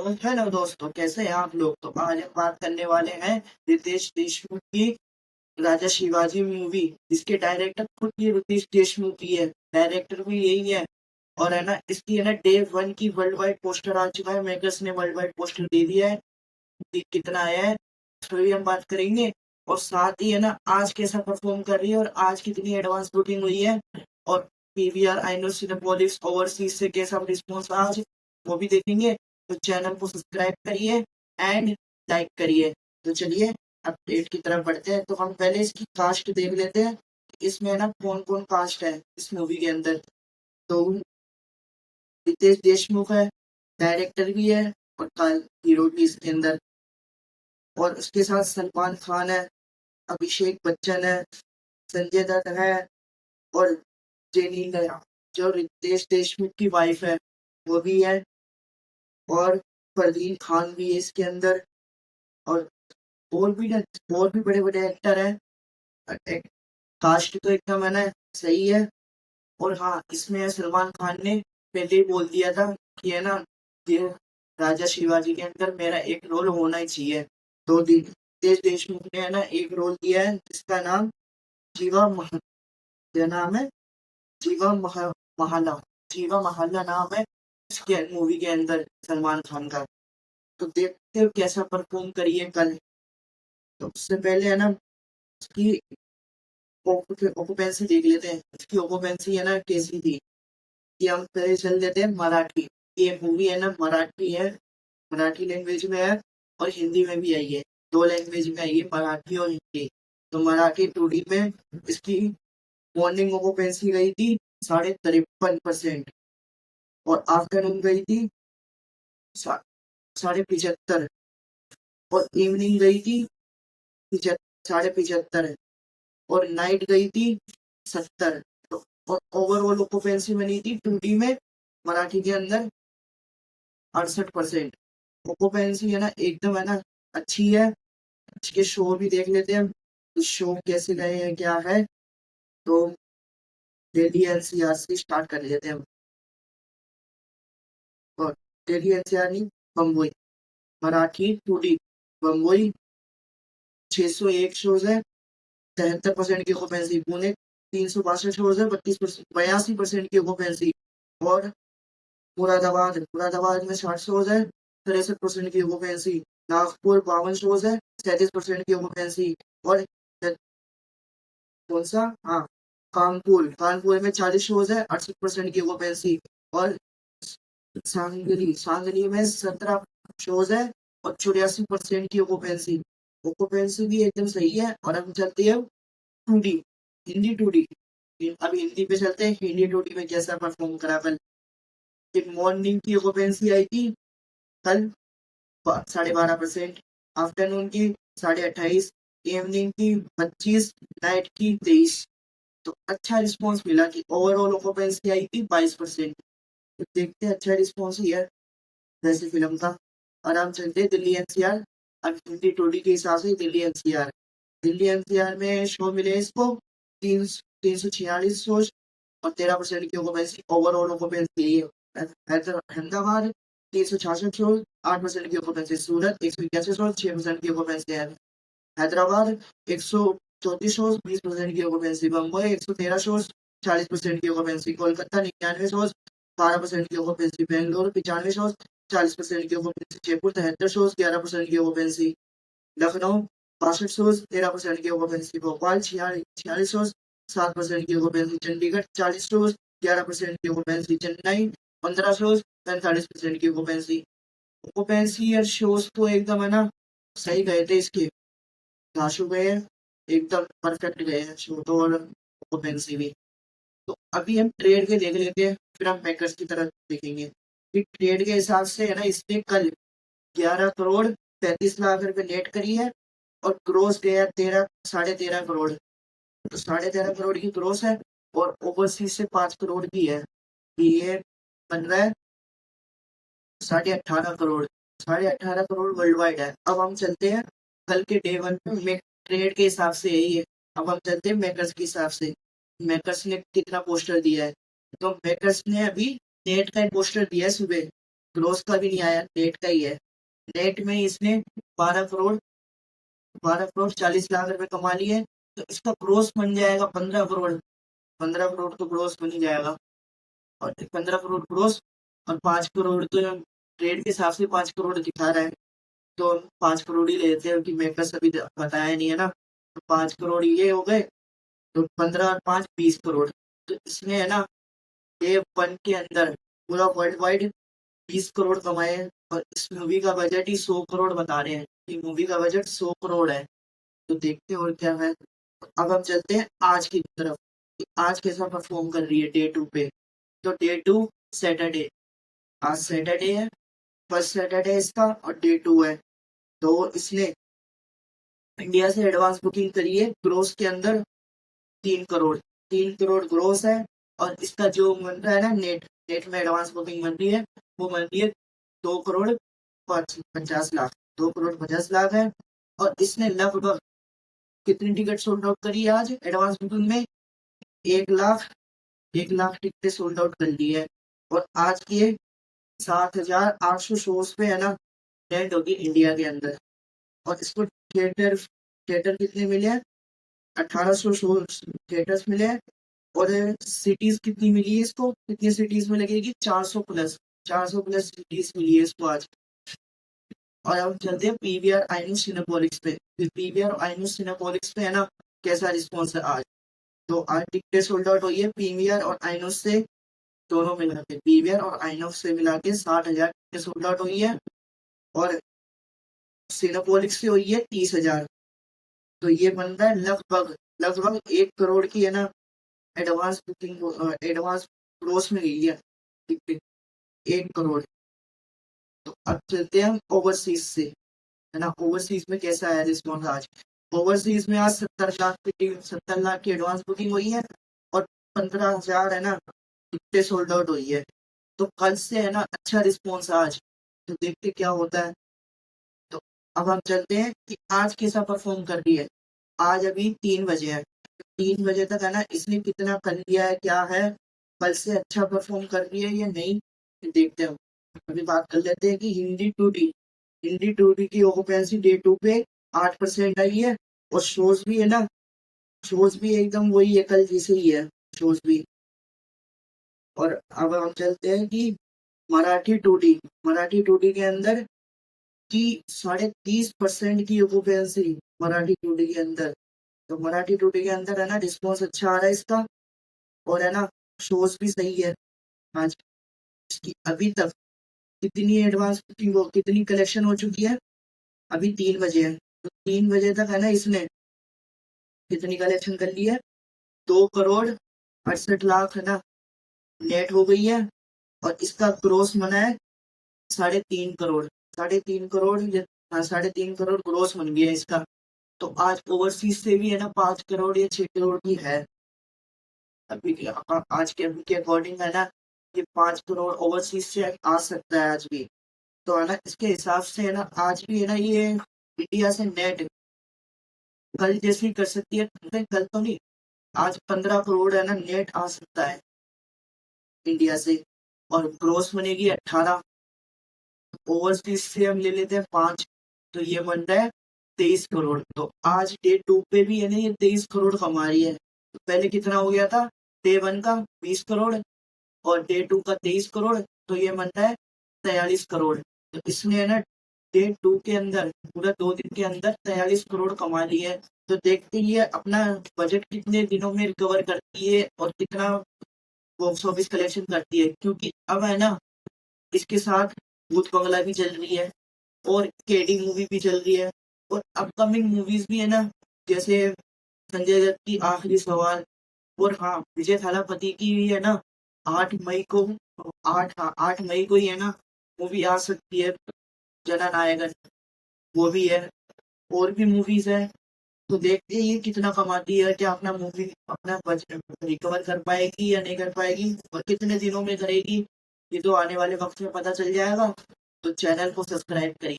तो हेलो दोस्तों, कैसे हैं आप लोग। तो आज हम बात करने वाले हैं रितेश देशमुख की राजा शिवाजी मूवी, जिसके डायरेक्टर खुद ये रितेश देशमुख ही है, डायरेक्टर भी यही है। और है ना, इसकी है ना डे वन की वर्ल्ड वाइड पोस्टर आ चुका है, मेकर्स ने वर्ल्ड वाइड पोस्टर दे दिया है कि कितना आया है, उस पर भी हम बात करेंगे। और साथ ही है ना, आज कैसा परफॉर्म कर रही है और आज कितनी एडवांस बुकिंग हुई है, और पीवीआर आइनो सिनेपोलिस ओवरसीज से कैसा रिस्पॉन्स आज, वो भी देखेंगे। तो चैनल को सब्सक्राइब करिए एंड लाइक करिए। तो चलिए अपडेट की तरफ बढ़ते हैं। तो हम पहले इसकी कास्ट देख लेते हैं, इसमें ना कौन कौन कास्ट है इस मूवी के अंदर। तो रितेश देशमुख है, डायरेक्टर भी है और हीरो भी इसके अंदर। और उसके साथ सलमान खान है, अभिषेक बच्चन है, संजय दत्त है, और जेनी दया जो रितेश देशमुख की वाइफ है वो भी है, और फरदीन खान भी है इसके अंदर। और और भी बड़े बड़े एक्टर हैं। कास्ट तो एकदम है ना सही है। और हाँ, इसमें सलमान खान ने पहले ही बोल दिया था कि है ना, ये राजा शिवाजी के अंदर मेरा एक रोल होना ही चाहिए। तो रितेश देशमुख ने है ना एक रोल दिया है, जिसका नाम जीवा मह क्या नाम है, जीवा महाना जीवा महाना नाम है इसके मूवी के अंदर सलमान खान का। तो देखते हो कैसा परफॉर्म करिए कल। तो उससे पहले है ना, इसकी ऑक्यूपेंसी देख लेते हैं। इसकी ऑक्यूपेंसी है ना कैसी थी, कि हम पहले चल देते हैं मराठी। ये मूवी है ना मराठी है, मराठी लैंग्वेज में है, और हिंदी में भी आई है। दो लैंग्वेज में आई है, मराठी और हिंदी। तो मराठी 2D में इसकी मॉर्निंग ऑक्यूपेंसी गई थी 53.5%, और आफ्टरनून गई थी 75.5, और इवनिंग गई थी 75.5, और नाइट गई थी 70। तो और ओवरऑल ऑक्यूपेंसी बनी थी 2D में मराठी के अंदर 68%। ऑक्यूपेंसी है ना एकदम है ना अच्छी है। इसके शो भी देख लेते हैं, तो शो कैसे गए हैं क्या है। तो दिल्ली एनसीआर से स्टार्ट कर लेते हैं। और दिल्ली एनसीआर नहीं, बम्बई मराठी 2D बम्बई 601 शोज है, 73% की ऑक्यूपेंसी। पुणे 362 शोज है, 82% की ऑक्यूपेंसी। और मुरादाबाद में 60 शोज है, 63% की ऑक्यूपेंसी। नागपुर 52 शोज है, 37% की ऑक्यूपेंसी। और कौन सा, हाँ, कानपुर में 40 शोज है, 68% की ऑक्यूपेंसी। और सांगली में 17 शोज है, और 84% की ऑक्यूपेंसी। ऑक्यूपेंसी भी एकदम सही है। और हम चलते हैं 2D, हिंदी 2D। अभी हिंदी पे चलते हैं, हिंदी 2D में कैसा परफॉर्म करा कल। मॉर्निंग की ऑक्यूपेंसी आई थी कल 12.5%, आफ्टरनून की 28.5, इवनिंग की 25, नाइट की 23। तो अच्छा रिस्पॉन्स मिला कि ओवरऑल ऑक्यूपेंसी आई थी 22%। तो देखते हैं, अच्छा रिस्पॉन्स ही है वैसे फिल्म का। और हम चलते हैं दिल्ली एनसीआर। अब हिंदी 2D के हिसाब से दिल्ली एनसीआर में शो मिले इसको 346 शो, और 13% की occupancy. Overall occupancy Ahmedabad 366 show, 8% की ऑक्यूपेंसी। सूरत 181 शो, 6% की ऑक्यूपेंसी है। हैदराबाद 134 शोज, 20% की ऑक्यूपेंसी। बम्बई 113 शोज, 40% की ऑक्यूपेंसी। कोलकाता 99 शोज, 12% की ऑक्यूपेंसी। बेंगलोर 95 शोज, 40% की ऑक्यूपेंसी। जयपुर 73 शोज, 11% की ऑक्यूपेंसी। लखनऊ 62 शोज, 13% की ऑक्यूपेंसी। भोपाल 46 शोज, 7% की ऑक्यूपेंसी। चंडीगढ़ 40 शोज, 11% की ऑक्यूपेंसी। चेन्नई 15 शोज, 45% की ऑक्यूपेंसी। ऑक्यूपेंसी और शोज तो एकदम है ना सही गए थे इसके, घासू गए हैं, एकदम परफेक्ट गए हैं शो तो, और ऑक्यूपेंसी भी। तो अभी हम ट्रेड के देख लेते हैं, फिर हम पैकर्स की तरफ देखेंगे कि ट्रेड के हिसाब से है ना, इसने कल 11 करोड़ 35 लाख रुपए नेट करी है, और ग्रोस गया 13.5 करोड़। तो 13.5 करोड़ की ग्रोस है, और ओवरसीज से 5 करोड़ की है। ये बन रहा है 18.5 करोड़। 18.5 करोड़ वर्ल्ड वाइड है। अब हम चलते हैं कल के डे वन में, ट्रेड के हिसाब से यही है। अब हम चलते हैं मेकर्स के हिसाब से, मेकर्स ने कितना पोस्टर दिया है। तो मेकर्स ने अभी नेट का एक पोस्टर दिया है सुबह ग्रोस का भी नहीं आया, नेट का ही है। नेट में इसने 12 करोड़ 40 लाख रुपए कमा लिए, तो इसका ग्रोस बन जाएगा 15 करोड़। 15 करोड़ तो ग्रोस बन ही जाएगा, और 15 करोड़ ग्रोस, और 5 करोड़ तो ट्रेड के हिसाब से 5 करोड़ दिखा रहा है, तो 5 करोड़ ही लेते हैं कि मेकर्स अभी बताया नहीं है ना। तो 5 करोड़ ये हो गए, तो 15 और 5 20 करोड़। तो इसमें है ना डे वन के अंदर पूरा वर्ल्ड वाइड 20 करोड़ कमाए हैं, और इस मूवी का बजट ही 100 करोड़ बता रहे हैं कि मूवी का बजट 100 करोड़ है। तो देखते हैं और क्या है। अब हम चलते हैं आज की तरफ कि आज कैसा परफॉर्म कर रही है डे टू पे। तो डे टू सैटरडे, आज सैटरडे है, फर्स्ट सैटरडे है इसका, और डे टू है। तो इसने इंडिया से एडवांस बुकिंग करी है ग्रोस के अंदर 3 करोड़। 3 करोड़ ग्रोस है, और इसका जो बन रहा है ना नेट, नेट में एडवांस बुकिंग बन रही है, वो बन रही है 2 करोड़ 50 लाख। 2 करोड़ 50 लाख है, और इसने लगभग कितनी टिकट सोल्ड आउट करी है आज एडवांस बुकिंग में? 1 लाख, 1 लाख टिकटें सोल्ड आउट कर ली है। और आज के 7,800 शोज पे है ना लैंड होगी इंडिया के अंदर। और इसको थिएटर थिएटर कितने मिले हैं? 1800 शो थिएटर्स मिले हैं। और सिटीज कितनी मिली है इसको? कितनी सिटीज में लगेगी? 400 प्लस, 400 प्लस सिटीज मिली है इसको आज। और अब चलते हैं पीवीआर आइनॉक्स सिनेपोलिक्स पे। पीवीआर आइनॉक्स सिनेपोलिक्स पे है ना कैसा रिस्पॉन्स है आज? तो आज टिकटें सोल्ड आउट हुई है पीवीआर और आइनॉक्स से, दोनों मिला के, पीवीआर और आइनॉक्स से मिला के 60,000 टिकटें सोल्ड आउट हुई है, और सिनेपोलिक्स से हुई है 30,000। तो ये बन रहा है लगभग लगभग 1 करोड़ की है ना एडवांस बुकिंग, एडवांस ग्रोस में गई है टिकट, 1 करोड़। तो अब चलते हैं हम ओवरसीज से, है ना, ओवरसीज में कैसा है रिस्पॉन्स आज? ओवरसीज में आज 70 लाख की एडवांस बुकिंग हुई है, और 15,000 है ना टिकटें सोल्ड आउट हुई है। तो कल से है ना अच्छा रिस्पॉन्स आज, तो देखते क्या होता है। तो अब हम चलते हैं कि आज कैसा परफॉर्म कर रही है। आज अभी 3 बजे है, 3 बजे तक है ना इसने कितना कर लिया है, क्या है, कल से अच्छा परफॉर्म कर रही है या नहीं, देखते हैं। अभी बात कर लेते हैं कि हिंदी टू डी की ऑक्यूपेंसी डे टू पे 8% आई है, और शोज भी है ना, शोज भी एकदम वही है कल जैसे ही है शोज भी। और अब हम चलते हैं कि मराठी टू डी के अंदर की 30.5% की ऑक्यूपेंसी मराठी टू डी के अंदर। तो मराठी टू डी के अंदर है ना रिस्पॉन्स अच्छा आ रहा है इसका, और है ना शोज भी सही है आज। इसकी अभी तक कितनी एडवांस बुकिंग हो, कितनी कलेक्शन हो चुकी है? अभी 3 बजे है, तो 3 बजे तक है ना इसने कितनी कलेक्शन कर ली है? 2 करोड़ 68 लाख है ना नेट हो गई है, और इसका ग्रोस बना है 3.5 करोड़। 3.5 करोड़, 3.5 करोड़ ग्रोस बन गया इसका। तो आज ओवरसीज से भी है ना 5 करोड़ या 6 करोड़ की है अभी आज के अभी के अकॉर्डिंग है ना, ये 5 करोड़ ओवरसीज से आ सकता है आज भी। तो है ना इसके हिसाब से है ना आज भी है ना ये इंडिया से नेट कल जैसी कर सकती है, कल तो नहीं, आज 15 करोड़ है ना नेट आ सकता है इंडिया से, और ग्रोस बनेगी 18। ओवरसीज से हम ले लेते हैं 5, तो ये बन रहा है 23 करोड़। तो आज डे टू पे भी है ना ये 23 करोड़ कमा रही है। तो पहले कितना हो गया था डे वन का? 20 करोड़, और डे टू का 23 करोड़, तो ये बन रहा है 43 करोड़। तो इसने है ना डे टू के अंदर पूरा 2 दिन के अंदर 43 करोड़ कमा ली है। तो देखते ही है अपना बजट कितने दिनों में रिकवर करती है, और कितना बॉक्स ऑफिस कलेक्शन करती है, क्योंकि अब है ना इसके साथ भूत बंगला भी चल रही है, और केडी मूवी भी चल रही है, और अपकमिंग मूवीज भी है ना, जैसे संजय दत्त की आखिरी सवाल, और हाँ विजय थालापति की भी है ना 8 मई को, 8 मई को ही है ना मूवी आ सकती है, जननायकन, वो भी है, और भी मूवीज है। तो देखते हैं ये कितना कमाती है, क्या अपना मूवी अपना बजट रिकवर कर पाएगी या नहीं कर पाएगी, और कितने दिनों में करेगी, ये तो आने वाले वक्त में पता चल जाएगा। तो चैनल को सब्सक्राइब करिए।